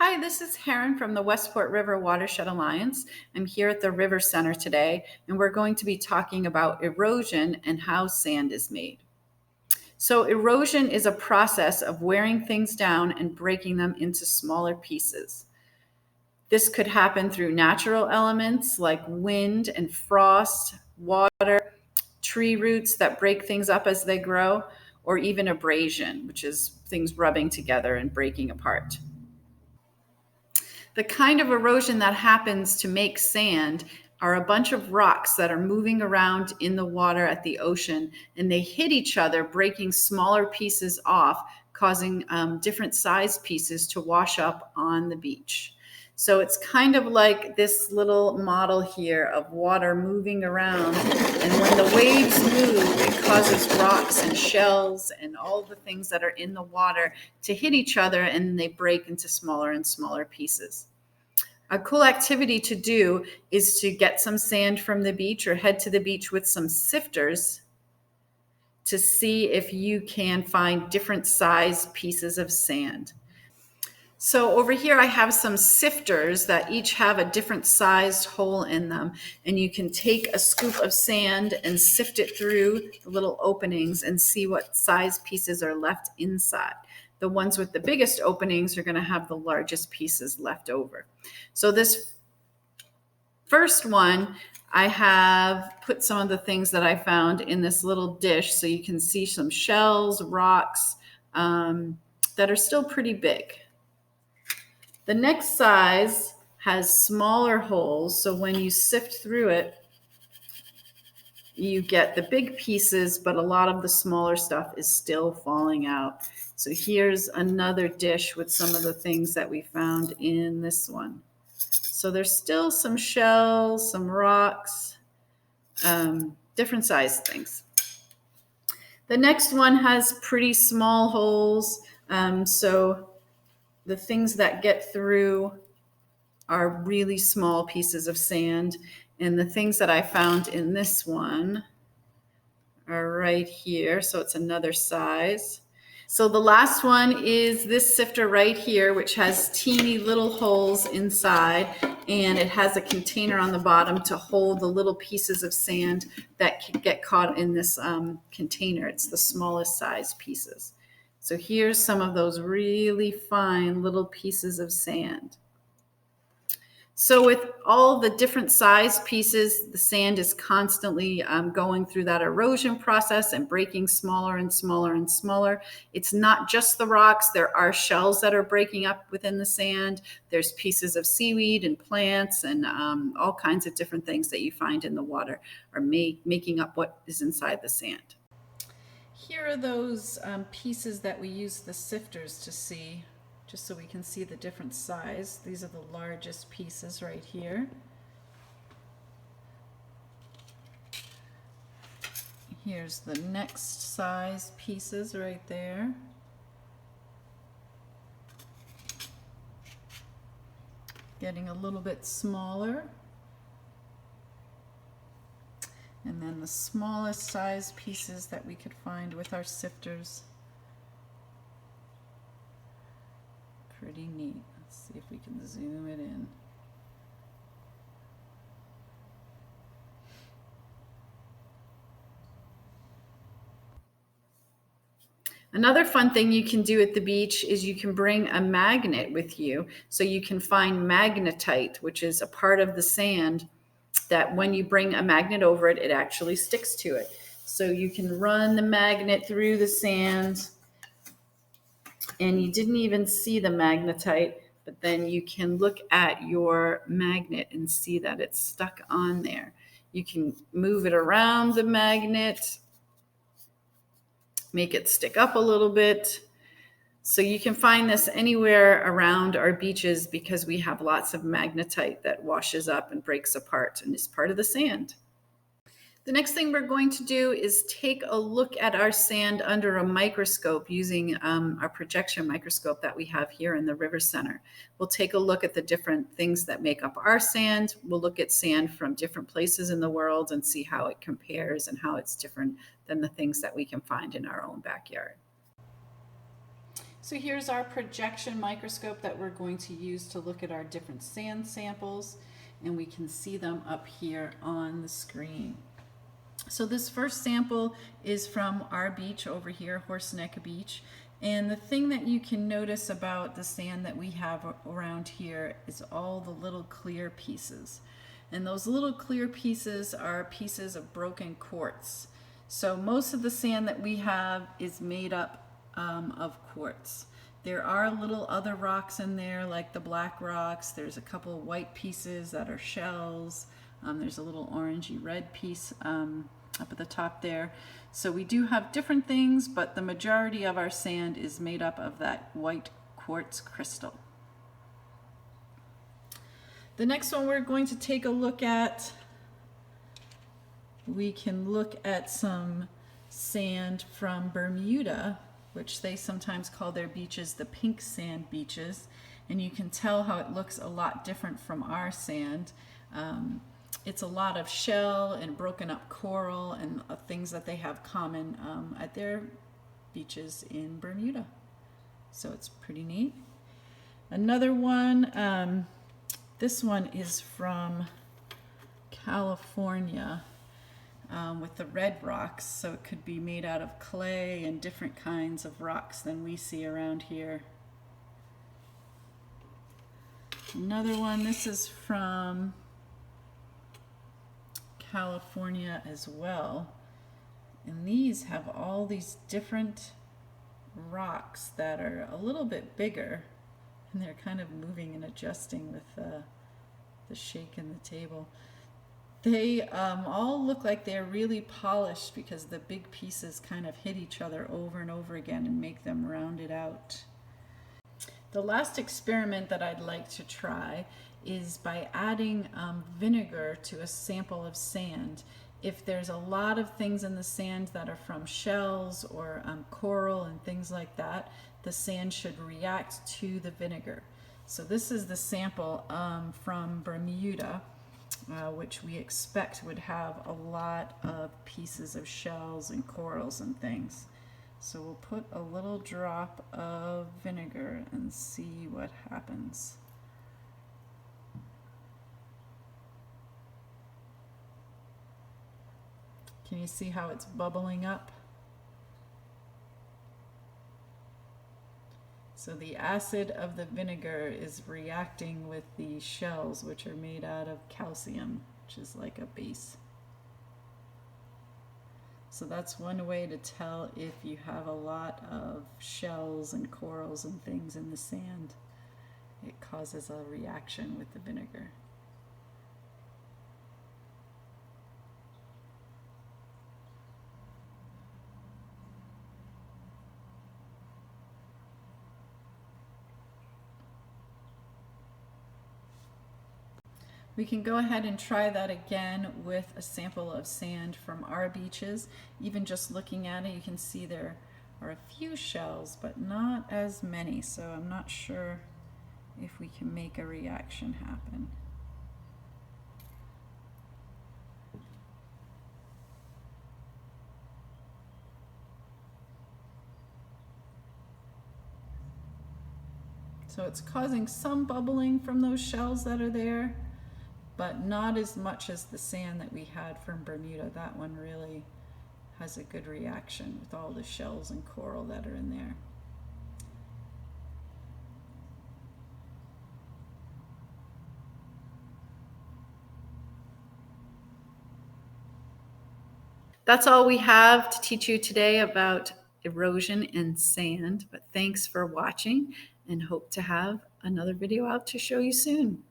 Hi, this is Karen from the Westport River Watershed Alliance. I'm here at the River Center today, and we're going to be talking about erosion and how sand is made. So, erosion is a process of wearing things down and breaking them into smaller pieces. This could happen through natural elements like wind and frost, water, tree roots that break things up as they grow, or even abrasion, which is things rubbing together and breaking apart. The kind of erosion that happens to make sand are a bunch of rocks that are moving around in the water at the ocean, and they hit each other, breaking smaller pieces off, causing different size pieces to wash up on the beach. So it's kind of like this little model here of water moving around. And when the waves move, it causes rocks and shells and all the things that are in the water to hit each other, and they break into smaller and smaller pieces. A cool activity to do is to get some sand from the beach or head to the beach with some sifters to see if you can find different size pieces of sand. So over here I have some sifters that each have a different sized hole in them, and you can take a scoop of sand and sift it through the little openings and see what size pieces are left inside. The ones with the biggest openings are going to have the largest pieces left over. So this first one, I have put some of the things that I found in this little dish so you can see some shells, rocks that are still pretty big. The next size has smaller holes, so when you sift through it, you get the big pieces, but a lot of the smaller stuff is still falling out. So here's another dish with some of the things that we found in this one. So there's still some shells, some rocks, different size things. The next one has pretty small holes, so the things that get through are really small pieces of sand. And the things that I found in this one are right here. So it's another size. So the last one is this sifter right here, which has teeny little holes inside, and it has a container on the bottom to hold the little pieces of sand that can get caught in this container. It's the smallest size pieces. So here's some of those really fine little pieces of sand. So with all the different size pieces, the sand is constantly going through that erosion process and breaking smaller and smaller and smaller. It's not just the rocks. There are shells that are breaking up within the sand. There's pieces of seaweed and plants and all kinds of different things that you find in the water are making up what is inside the sand. Here are those pieces that we use the sifters to see, just so we can see the different size. These are the largest pieces right here. Here's the next size pieces right there. Getting a little bit smaller. And then the smallest size pieces that we could find with our sifters. Pretty neat. Let's see if we can zoom it in. Another fun thing you can do at the beach is you can bring a magnet with you, so you can find magnetite, which is a part of the sand that when you bring a magnet over it, it actually sticks to it. So you can run the magnet through the sand, and you didn't even see the magnetite, but then you can look at your magnet and see that it's stuck on there. You can move it around the magnet, make it stick up a little bit. So you can find this anywhere around our beaches because we have lots of magnetite that washes up and breaks apart and is part of the sand. The next thing we're going to do is take a look at our sand under a microscope using our projection microscope that we have here in the River Center. We'll take a look at the different things that make up our sand. We'll look at sand from different places in the world and see how it compares and how it's different than the things that we can find in our own backyard. So here's our projection microscope that we're going to use to look at our different sand samples, and we can see them up here on the screen. So this first sample is from our beach over here, Horseneck Beach. And the thing that you can notice about the sand that we have around here is all the little clear pieces. And those little clear pieces are pieces of broken quartz. So most of the sand that we have is made up of quartz. There are little other rocks in there, like the black rocks. There's a couple of white pieces that are shells. There's a little orangey red piece up at the top there. So we do have different things, but the majority of our sand is made up of that white quartz crystal. The next one we're going to take a look at, we can look at some sand from Bermuda, which they sometimes call their beaches the pink sand beaches. And you can tell how it looks a lot different from our sand. It's a lot of shell and broken up coral and things that they have common at their beaches in Bermuda. So it's pretty neat. Another one, this one is from California with the red rocks. So it could be made out of clay and different kinds of rocks than we see around here. Another one, this is from California as well, and these have all these different rocks that are a little bit bigger, and they're kind of moving and adjusting with the shake in the table. They all look like they're really polished because the big pieces kind of hit each other over and over again and make them rounded out. The last experiment that I'd like to try is by adding vinegar to a sample of sand. If there's a lot of things in the sand that are from shells or coral and things like that, the sand should react to the vinegar. So this is the sample from Bermuda, which we expect would have a lot of pieces of shells and corals and things. So we'll put a little drop of vinegar and see what happens. Can you see how it's bubbling up? So the acid of the vinegar is reacting with the shells, which are made out of calcium, which is like a base. So that's one way to tell if you have a lot of shells and corals and things in the sand. It causes a reaction with the vinegar. We can go ahead and try that again with a sample of sand from our beaches. Even just looking at it, you can see there are a few shells, but not as many, so I'm not sure if we can make a reaction happen. So it's causing some bubbling from those shells that are there, but not as much as the sand that we had from Bermuda. That one really has a good reaction with all the shells and coral that are in there. That's all we have to teach you today about erosion and sand, but thanks for watching and hope to have another video out to show you soon.